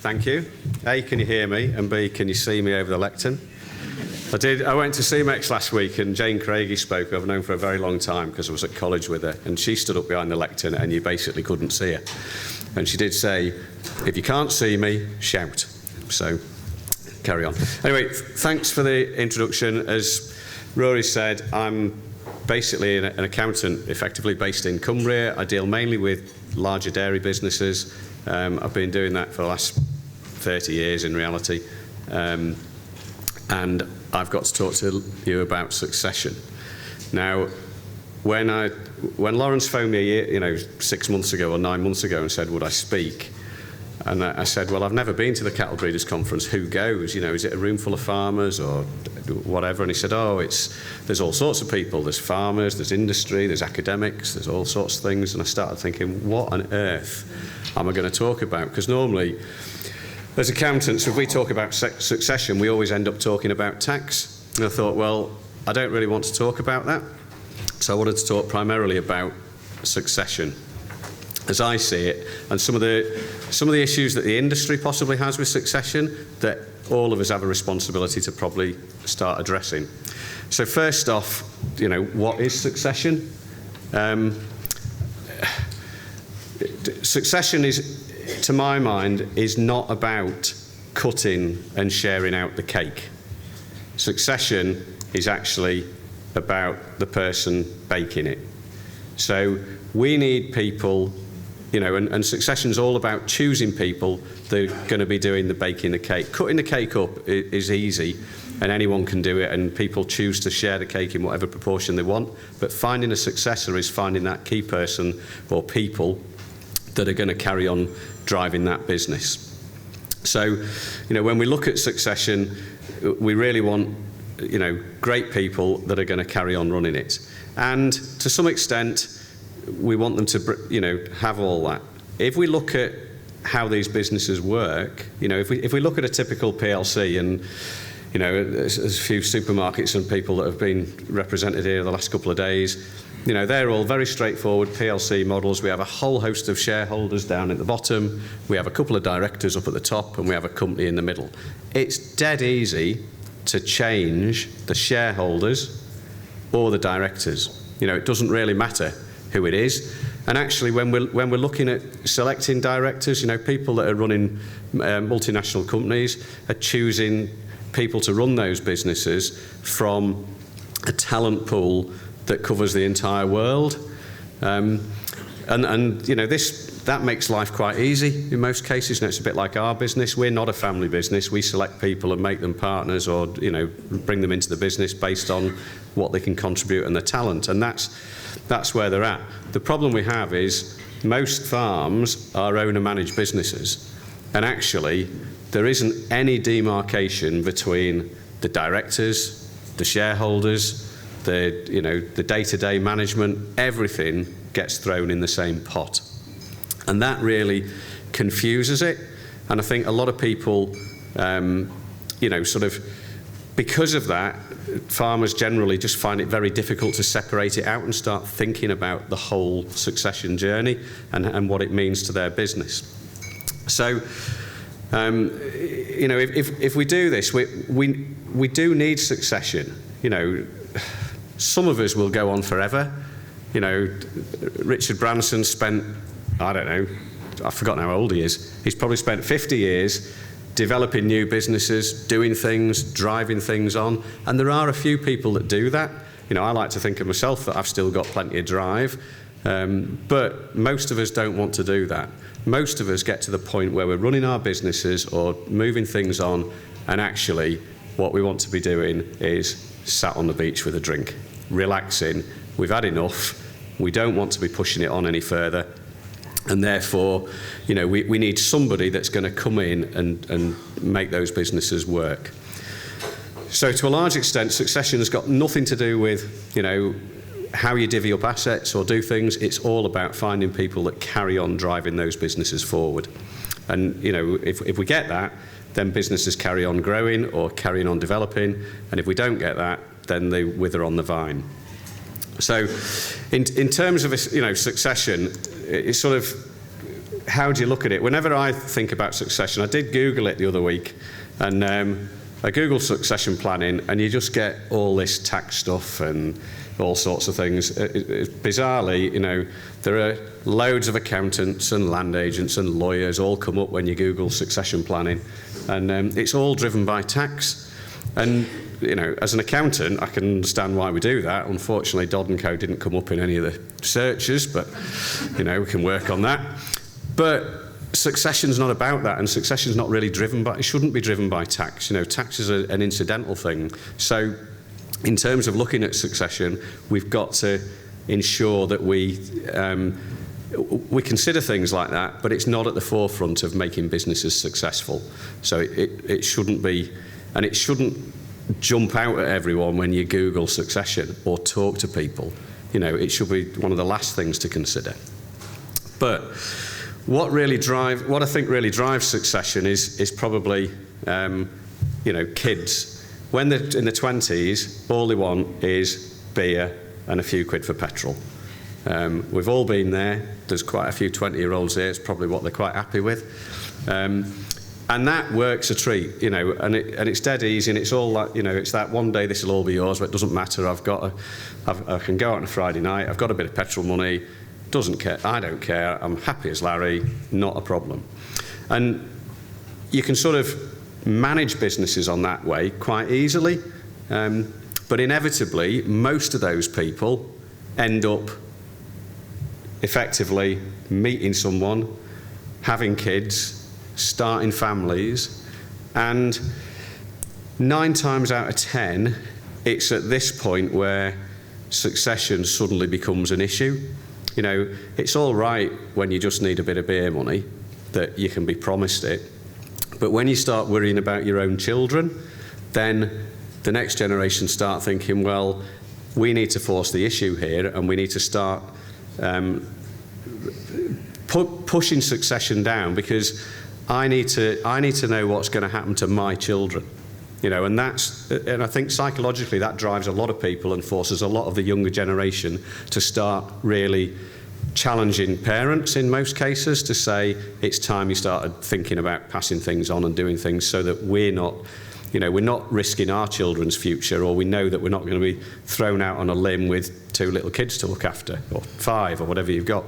Thank you. A, can you hear me? And B, can you see me over the lectern? I went to CMEX last week, and Jane Craigie spoke, who I've known for a very long time because I was at college with her, and she stood up behind the lectern and you basically couldn't see her. And she did say, if you can't see me, shout. So, carry on. Anyway, thanks for the introduction. As Rory said, I'm basically an accountant, effectively based in Cumbria. I deal mainly with larger dairy businesses. I've been doing that for the last 30 years in reality. And I've got to talk to you about succession. Now, when Lawrence phoned me 6 months ago or 9 months ago and said, would I speak? And I said, well, I've never been to the Cattle Breeders Conference. Who goes? Is it a room full of farmers or whatever? And he said, there's all sorts of people. There's farmers, there's industry, there's academics, there's all sorts of things. And I started thinking, what on earth am I going to talk about? Because normally, as accountants, if we talk about succession, we always end up talking about tax. And I thought, well, I don't really want to talk about that. So I wanted to talk primarily about succession, as I see it, and some of the issues that the industry possibly has with succession that all of us have a responsibility to probably start addressing. So first off, what is succession? Succession is, to my mind, is not about cutting and sharing out the cake. Succession is actually about the person baking it. So we need people, and succession is all about choosing people that are going to be doing the baking the cake. Cutting the cake up is easy, and anyone can do it, and people choose to share the cake in whatever proportion they want. But finding a successor is finding that key person or people that are going to carry on driving that business. So, when we look at succession, we really want, great people that are going to carry on running it. And to some extent, we want them to, have all that. If we look at how these businesses work, if we look at a typical PLC, and there's a few supermarkets and people that have been represented here the last couple of days, they're all very straightforward PLC models. We have a whole host of shareholders down at the bottom, we have a couple of directors up at the top, and we have a company in the middle. It's dead easy to change the shareholders or the directors. It doesn't really matter who it is. And actually, when we're looking at selecting directors, people that are running multinational companies are choosing people to run those businesses from a talent pool that covers the entire world. That makes life quite easy in most cases. It's a bit like our business. We're not a family business. We select people and make them partners, or bring them into the business based on what they can contribute and their talent. And that's where they're at. The problem we have is most farms are owner-managed businesses, and actually there isn't any demarcation between the directors, the shareholders, the day-to-day management. Everything gets thrown in the same pot. And that really confuses it. And I think a lot of people, because of that, farmers generally just find it very difficult to separate it out and start thinking about the whole succession journey and what it means to their business. So, if we do this, we do need succession. Some of us will go on forever. Richard Branson spent, I've forgotten how old he is. He's probably spent 50 years developing new businesses, doing things, driving things on. And there are a few people that do that. I like to think of myself that I've still got plenty of drive. But most of us don't want to do that. Most of us get to the point where we're running our businesses or moving things on, and actually what we want to be doing is sat on the beach with a drink, relaxing. We've had enough. We don't want to be pushing it on any further. And therefore, we need somebody that's going to come in and make those businesses work. So to a large extent, succession has got nothing to do with, how you divvy up assets or do things. It's all about finding people that carry on driving those businesses forward. And, if we get that, then businesses carry on growing or carrying on developing. And if we don't get that, then they wither on the vine. So in terms of, succession, it's sort of, how do you look at it? Whenever I think about succession, I did Google it the other week, and I Googled succession planning, and you just get all this tax stuff and all sorts of things. Bizarrely, you know, there are loads of accountants and land agents and lawyers all come up when you Google succession planning, and it's all driven by tax. And you know, as an accountant, I can understand why we do that. Unfortunately, Dodd & Co didn't come up in any of the searches, but you know, we can work on that. But succession's not about that, and succession's not really driven by, it shouldn't be driven by tax. You know, tax is an incidental thing. So in terms of looking at succession, we've got to ensure that we consider things like that, but it's not at the forefront of making businesses successful. So it shouldn't be, and it shouldn't jump out at everyone when you Google succession or talk to people. You know, it should be one of the last things to consider. But what I think really drives succession is probably, you know, kids. When they're in the 20s, all they want is beer and a few quid for petrol. We've all been there. There's quite a few 20-year-olds here. It's probably what they're quite happy with. And that works a treat, you know, and it's dead easy, and it's all like, you know, it's that one day this will all be yours, but it doesn't matter. I can go out on a Friday night. I've got a bit of petrol money. Doesn't care. I don't care. I'm happy as Larry. Not a problem. And you can sort of manage businesses on that way quite easily, but inevitably, most of those people end up effectively meeting someone, having kids, starting families, and 9 times out of 10, it's at this point where succession suddenly becomes an issue. You know, it's all right when you just need a bit of beer money, that you can be promised it, but when you start worrying about your own children, then the next generation start thinking, well, we need to force the issue here, and we need to start pushing succession down, because I need to know what's going to happen to my children, you know, and I think psychologically that drives a lot of people and forces a lot of the younger generation to start really challenging parents in most cases to say it's time you started thinking about passing things on and doing things so that we're not risking our children's future, or we know that we're not going to be thrown out on a limb with 2 little kids to look after, or 5, or whatever you've got.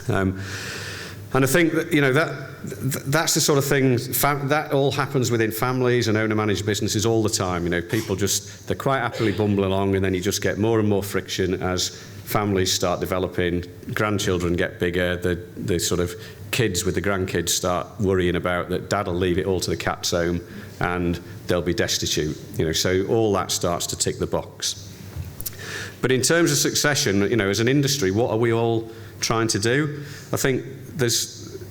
And I think that, you know, that's the sort of thing, that all happens within families and owner-managed businesses all the time. You know, people they're quite happily bumble along, and then you just get more and more friction as families start developing, grandchildren get bigger, the sort of kids with the grandkids start worrying about that dad will leave it all to the cat's home and they'll be destitute. You know, so all that starts to tick the box. But in terms of succession, you know, as an industry, what are we all trying to do? I think there's,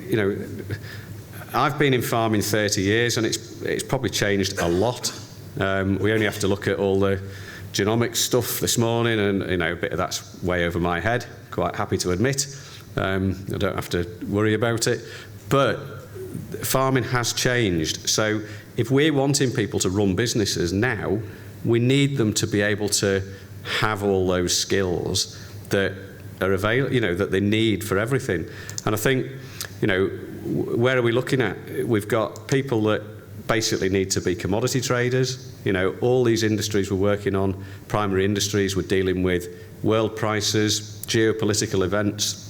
you know, I've been in farming 30 years, and it's probably changed a lot. We only have to look at all the genomics stuff this morning, and you know, a bit of that's way over my head, quite happy to admit. I don't have to worry about it. But farming has changed. So if we're wanting people to run businesses now, we need them to be able to have all those skills that are available, you know, that they need for everything. And I think, you know, where are we looking at? We've got people that basically need to be commodity traders. You know, all these industries we're working on, primary industries, we're dealing with world prices, geopolitical events,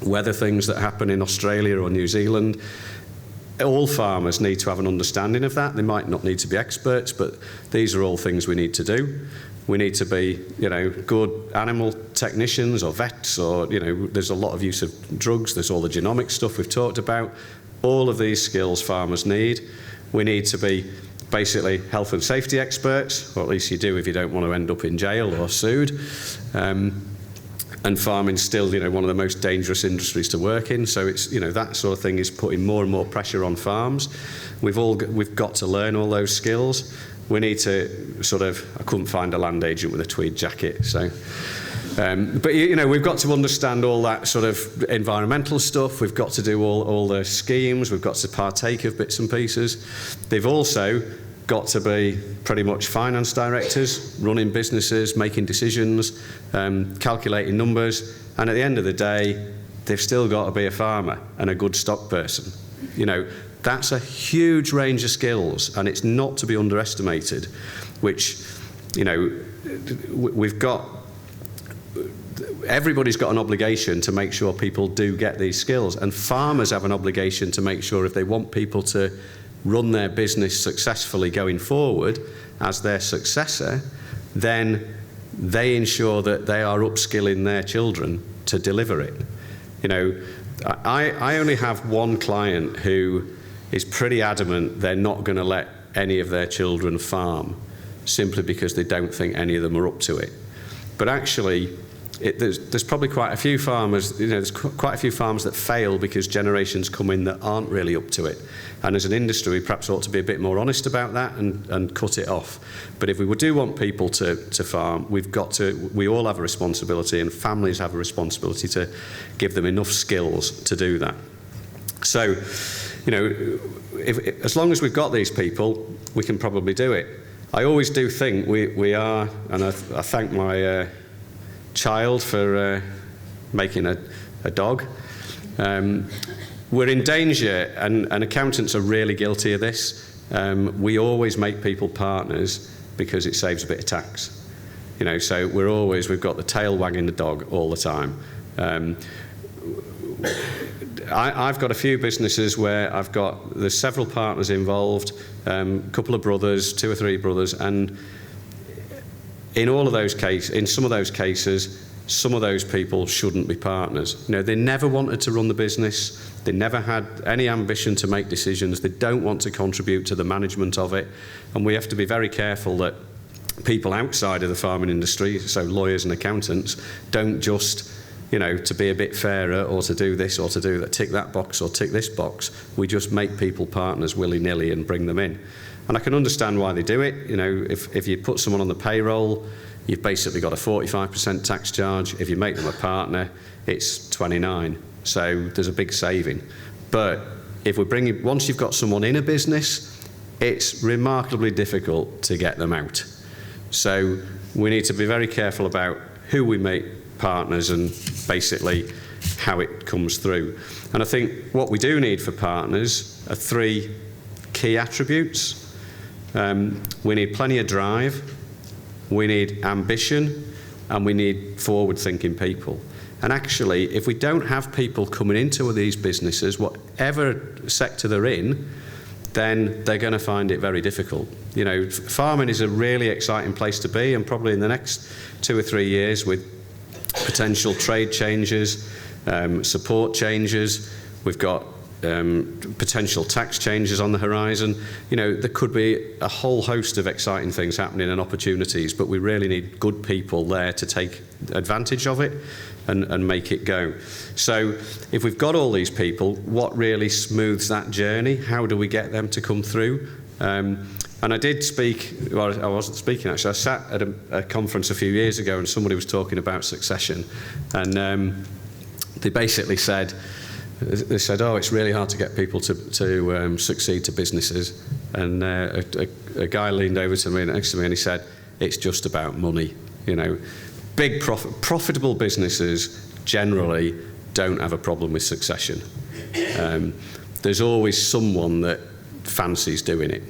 weather things that happen in Australia or New Zealand. All farmers need to have an understanding of that. They might not need to be experts, but these are all things we need to do. We need to be, you know, good animal technicians or vets, or, you know, there's a lot of use of drugs. There's all the genomic stuff we've talked about. All of these skills farmers need. We need to be basically health and safety experts, or at least you do if you don't want to end up in jail or sued. And farming's still, you know, one of the most dangerous industries to work in. So it's, you know, that sort of thing is putting more and more pressure on farms. We've got to learn all those skills. We need to sort of, I couldn't find a land agent with a tweed jacket, so. But, you know, we've got to understand all that sort of environmental stuff. We've got to do all the schemes. We've got to partake of bits and pieces. They've also got to be pretty much finance directors, running businesses, making decisions, calculating numbers. And at the end of the day, they've still got to be a farmer and a good stock person. You know, that's a huge range of skills, and it's not to be underestimated, which, you know, everybody's got an obligation to make sure people do get these skills, and farmers have an obligation to make sure if they want people to run their business successfully going forward as their successor, then they ensure that they are upskilling their children to deliver it. You know, I only have one client who is pretty adamant they're not going to let any of their children farm, simply because they don't think any of them are up to it. But actually, there's probably quite a few farmers, you know, there's quite a few farms that fail because generations come in that aren't really up to it. And as an industry, we perhaps ought to be a bit more honest about that and cut it off. But if we do want people to farm, we all have a responsibility, and families have a responsibility to give them enough skills to do that. So, you know, as long as we've got these people, we can probably do it. I always do think we are, and I thank my child for making a dog. We're in danger, and accountants are really guilty of this. We always make people partners because it saves a bit of tax. You know, so we've got the tail wagging the dog all the time. I've got a few businesses where there's several partners involved, a couple of brothers, 2 or 3 brothers, and in some of those cases, some of those people shouldn't be partners. You know, they never wanted to run the business. They never had any ambition to make decisions. They don't want to contribute to the management of it. And we have to be very careful that people outside of the farming industry, so lawyers and accountants, don't just, you know, to be a bit fairer or to do this or to do that, tick that box or tick this box. We just make people partners willy-nilly and bring them in. And I can understand why they do it. You know, if you put someone on the payroll, you've basically got a 45% tax charge. If you make them a partner, it's 29. So there's a big saving. But once you've got someone in a business, it's remarkably difficult to get them out. So we need to be very careful about who we make partners and basically how it comes through. And I think what we do need for partners are 3 key attributes. We need plenty of drive, we need ambition, and we need forward-thinking people. And actually, if we don't have people coming into these businesses, whatever sector they're in, then they're going to find it very difficult. You know, farming is a really exciting place to be, and probably in the next 2 or 3 years, with potential trade changes, support changes, we've got potential tax changes on the horizon. You know, there could be a whole host of exciting things happening and opportunities, but we really need good people there to take advantage of it and make it go. So if we've got all these people, what really smooths that journey? How do we get them to come through? And I did speak, well, I wasn't speaking actually, I sat at a conference a few years ago and somebody was talking about succession, and they basically said, oh, it's really hard to get people to succeed to businesses. And a guy leaned over to me next to me and he said, it's just about money. You know, big profitable businesses generally don't have a problem with succession. There's always someone that fancies doing it.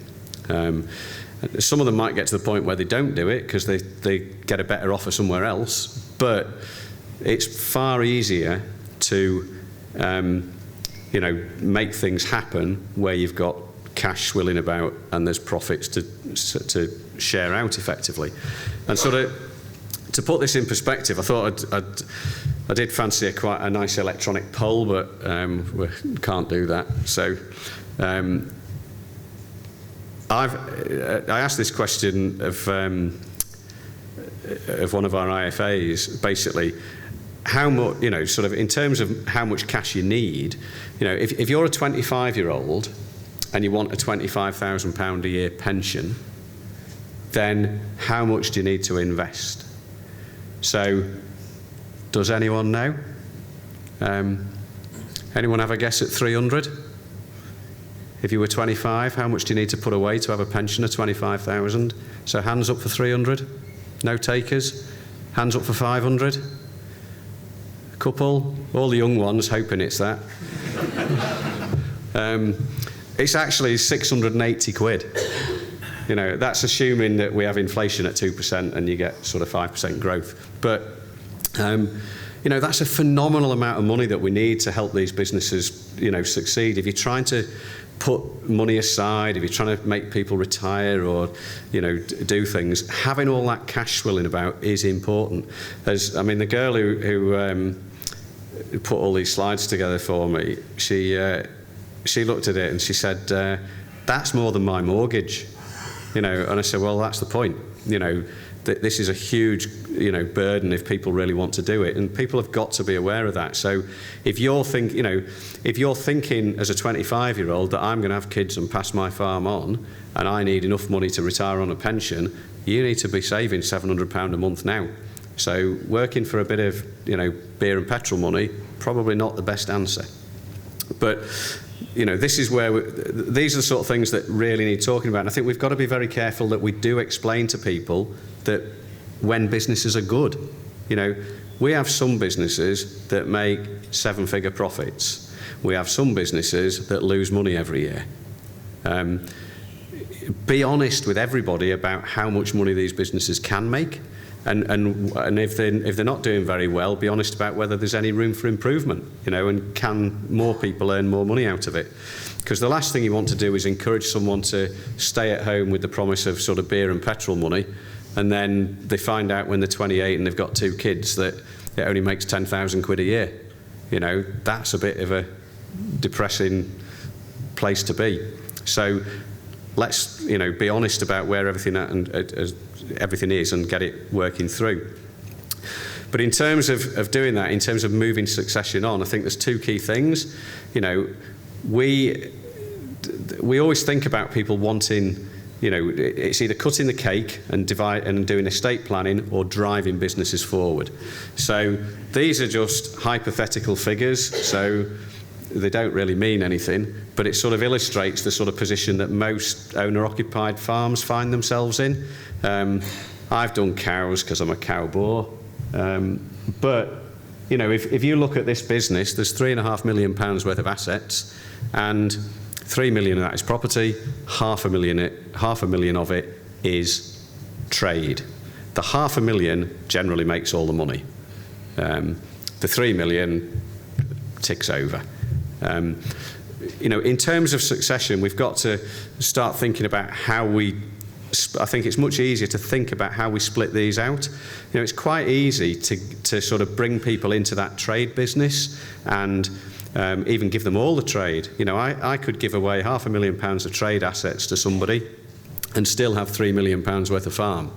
Some of them might get to the point where they don't do it because they get a better offer somewhere else, but it's far easier to you know, make things happen where you've got cash swilling about and there's profits to share out effectively. And sort of to put this in perspective, I thought I did fancy quite a nice electronic poll, but we can't do that. So I asked this question of one of our IFAs, basically. How much, you know, sort of in terms of how much cash you need, you know, if you're a 25-year-old and you want a £25,000 a year pension, then how much do you need to invest? So, does anyone know? Anyone have a guess at 300? If you were 25, how much do you need to put away to have a pension of 25,000? So hands up for 300. No takers. Hands up for 500. couple, all the young ones hoping it's that. It's actually 680 quid. You know, that's assuming that we have inflation at 2% and you get sort of 5% growth. But, you know, that's a phenomenal amount of money that we need to help these businesses, you know, succeed. If you're trying to put money aside, if you're trying to make people retire or, you know, do things, having all that cash swilling about is important. I mean, the girl who put all these slides together for me, she looked at it and she said, that's more than my mortgage. You know, and I said, well, that's the point. You know, this is a huge, you know, burden if people really want to do it, and people have got to be aware of that. So, if you're thinking as a 25-year-old that I'm going to have kids and pass my farm on, and I need enough money to retire on a pension, you need to be saving £700 a month now. So, working for a bit of, you know, beer and petrol money, probably not the best answer. But you know, this is where these are the sort of things that really need talking about. And I think we've got to be very careful that we do explain to people that when businesses are good, you know, we have some businesses that make 7-figure profits. We have some businesses that lose money every year. Be honest with everybody about how much money these businesses can make. And if they're not doing very well, be honest about whether there's any room for improvement, you know, and can more people earn more money out of it? Because the last thing you want to do is encourage someone to stay at home with the promise of sort of beer and petrol money, and then they find out when they're 28 and they've got 2 kids that it only makes 10,000 quid a year. You know, that's a bit of a depressing place to be. So let's, you know, be honest about where everything is and get it working through. But in terms of doing that, in terms of moving succession on, I think there's 2 key things. You know, we always think about people wanting, you know, it's either cutting the cake and doing estate planning or driving businesses forward. So these are just hypothetical figures, so they don't really mean anything, but it sort of illustrates the sort of position that most owner-occupied farms find themselves in. I've done cows because I'm a cow boar, but you know, if you look at this business, there's £3.5 million worth of assets, and 3 million of that is property, half a million of it is trade. The £500,000 generally makes all the money. The 3 million ticks over. You know, in terms of succession, we've got to start thinking about how I think it's much easier to think about how we split these out. You know, it's quite easy to sort of bring people into that trade business and even give them all the trade. You know, I could give away £500,000 of trade assets to somebody and still have £3 million worth of farm.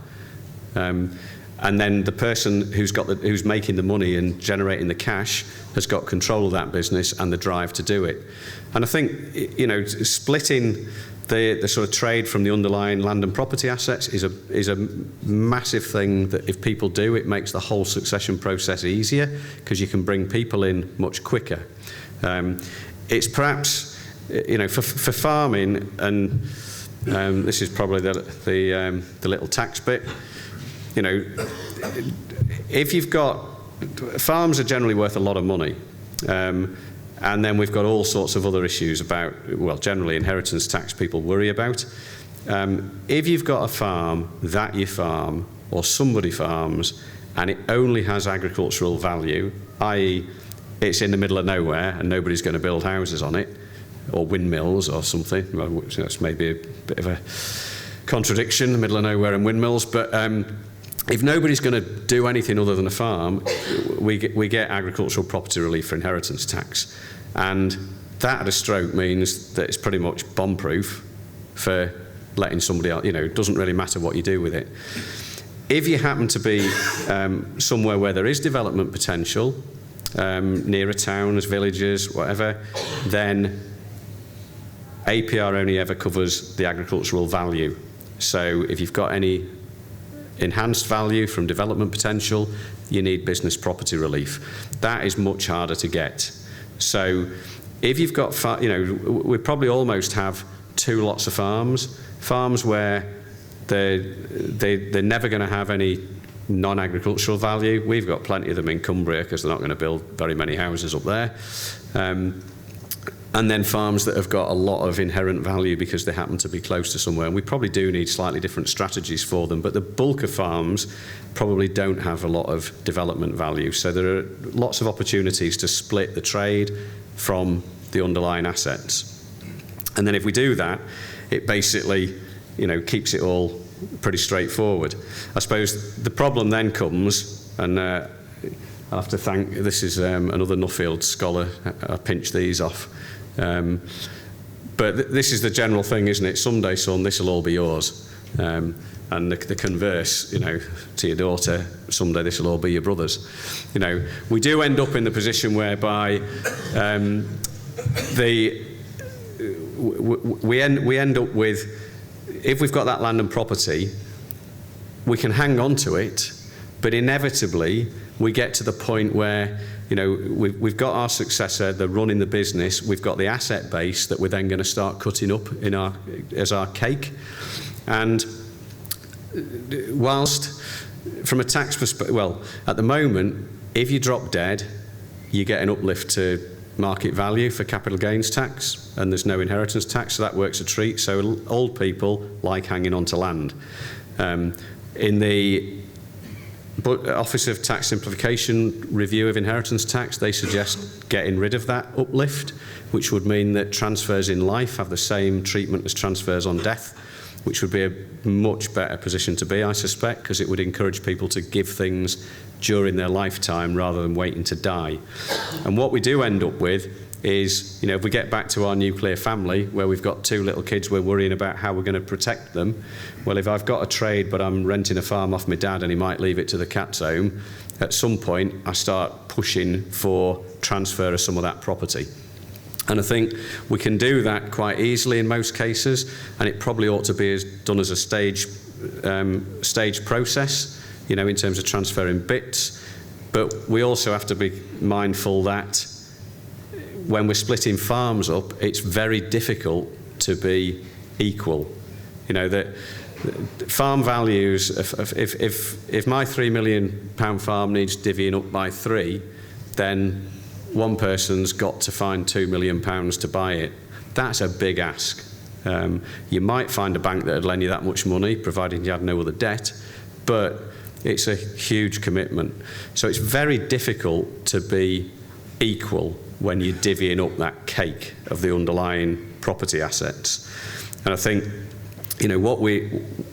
And then the person who's making the money and generating the cash has got control of that business and the drive to do it. And I think, you know, splitting the sort of trade from the underlying land and property assets is a massive thing that if people do, it makes the whole succession process easier because you can bring people in much quicker. It's perhaps, you know, for farming, and this is probably the little tax bit. You know, if you've got, farms are generally worth a lot of money, and then we've got all sorts of other issues about, well, generally inheritance tax people worry about. If you've got a farm that you farm, or somebody farms, and it only has agricultural value, i.e. it's in the middle of nowhere and nobody's going to build houses on it, or windmills or something, well, that's maybe a bit of a contradiction, the middle of nowhere and windmills, but if nobody's going to do anything other than a farm, we get agricultural property relief for inheritance tax. And that at a stroke means that it's pretty much bomb-proof for letting somebody else, you know, it doesn't really matter what you do with it. If you happen to be somewhere where there is development potential, near a town, as villages, whatever, then APR only ever covers the agricultural value. So if you've got any enhanced value from development potential, you need business property relief. That is much harder to get. So if you've got, you know, we probably almost have 2 lots of farms where they're never going to have any non-agricultural value. We've got plenty of them in Cumbria because they're not going to build very many houses up there. And then farms that have got a lot of inherent value because they happen to be close to somewhere. And we probably do need slightly different strategies for them, but the bulk of farms probably don't have a lot of development value. So there are lots of opportunities to split the trade from the underlying assets. And then if we do that, it basically, keeps it all pretty straightforward. I suppose the problem then comes, and I'll have to thank, this is another Nuffield scholar, I pinched these off. But this is the general thing, isn't it? Someday, son, this will all be yours. And the converse, to your daughter, someday this will all be your brother's. We do end up in the position whereby we end up with, if we've got that land and property, we can hang on to it, but inevitably we get to the point where we've got our successor, they're running the business, we've got the asset base that we're then going to start cutting up as our cake. And whilst from a tax perspective, at the moment, if you drop dead, you get an uplift to market value for capital gains tax, and there's no inheritance tax, so that works a treat. So old people like hanging on to land. In the Office of Tax Simplification review of inheritance tax, they suggest getting rid of that uplift, which would mean that transfers in life have the same treatment as transfers on death, which would be a much better position to be, I suspect, because it would encourage people to give things during their lifetime rather than waiting to die. And what we do end up with is, if we get back to our nuclear family where we've got 2 little kids, we're worrying about how we're going to protect them. Well, if I've got a trade but I'm renting a farm off my dad and he might leave it to the cat's home, at some point I start pushing for transfer of some of that property. And I think we can do that quite easily in most cases, and it probably ought to be done as a stage process, in terms of transferring bits. But we also have to be mindful that when we're splitting farms up, it's very difficult to be equal. That farm values, if my £3 million farm needs divvying up by 3, then one person's got to find £2 million to buy it. That's a big ask. You might find a bank that would lend you that much money, providing you had no other debt, but it's a huge commitment. So it's very difficult to be equal when you're divvying up that cake of the underlying property assets. And I think,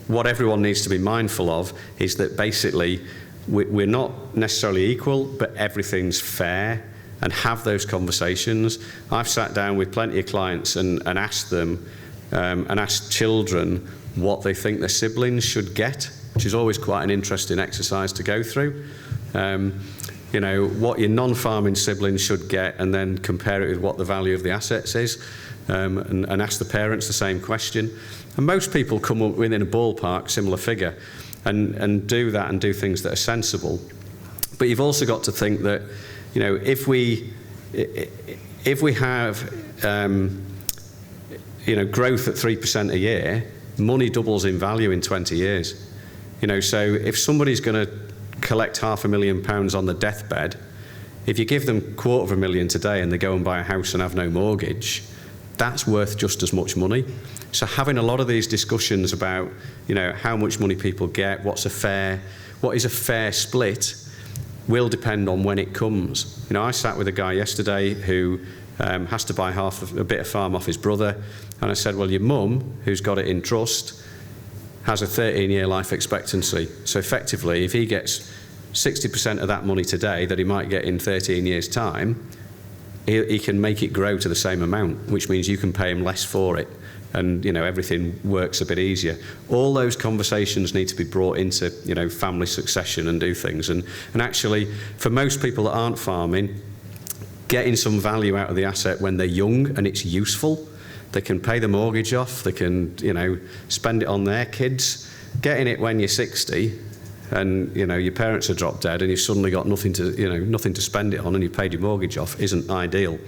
what everyone needs to be mindful of is that basically we're not necessarily equal, but everything's fair, and have those conversations. I've sat down with plenty of clients and asked them, and asked children what they think their siblings should get, which is always quite an interesting exercise to go through. What your non-farming siblings should get, and then compare it with what the value of the assets is, and ask the parents the same question. And most people come up within a ballpark similar figure, and do that and do things that are sensible. But you've also got to think that, if we have growth at 3% a year, money doubles in value in 20 years. So if somebody's going to collect £500,000 on the deathbed, if you give them £250,000 today and they go and buy a house and have no mortgage, that's worth just as much money. So having a lot of these discussions about, how much money people get, what is a fair split, will depend on when it comes. I sat with a guy yesterday who has to buy a bit of farm off his brother, and I said, well, your mum, who's got it in trust, has a 13-year life expectancy. So effectively, if he gets 60% of that money today that he might get in 13 years' time, he can make it grow to the same amount, which means you can pay him less for it. And, everything works a bit easier. All those conversations need to be brought into, family succession and do things. And actually, for most people that aren't farming, getting some value out of the asset when they're young and it's useful, they can pay the mortgage off, they can, spend it on their kids. Getting it when you're 60, and your parents are drop dead and you've suddenly got nothing to spend it on, and you've paid your mortgage off, isn't ideal.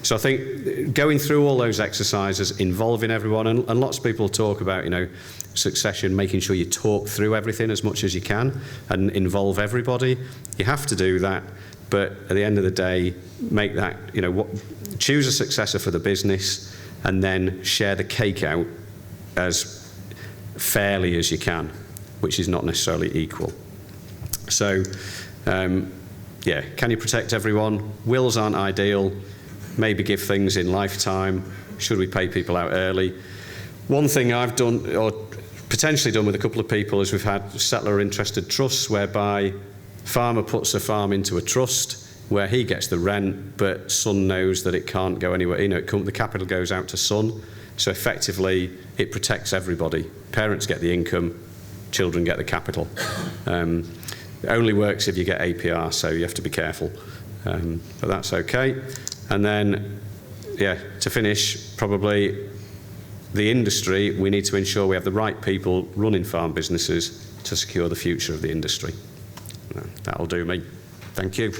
So I think going through all those exercises, involving everyone, and lots of people talk about succession, making sure you talk through everything as much as you can and involve everybody. You have to do that, but at the end of the day, make that choose a successor for the business, and then share the cake out as fairly as you can, which is not necessarily equal. So, can you protect everyone? Wills aren't ideal. Maybe give things in lifetime. Should we pay people out early? One thing I've done, or potentially done with a couple of people, is we've had settler interested trusts whereby farmer puts a farm into a trust where he gets the rent, but son knows that it can't go anywhere. The capital goes out to son. So effectively, it protects everybody. Parents get the income, children get the capital. It only works if you get APR, so you have to be careful. But that's okay. And then, to finish, probably the industry, we need to ensure we have the right people running farm businesses to secure the future of the industry. That'll do me. Thank you.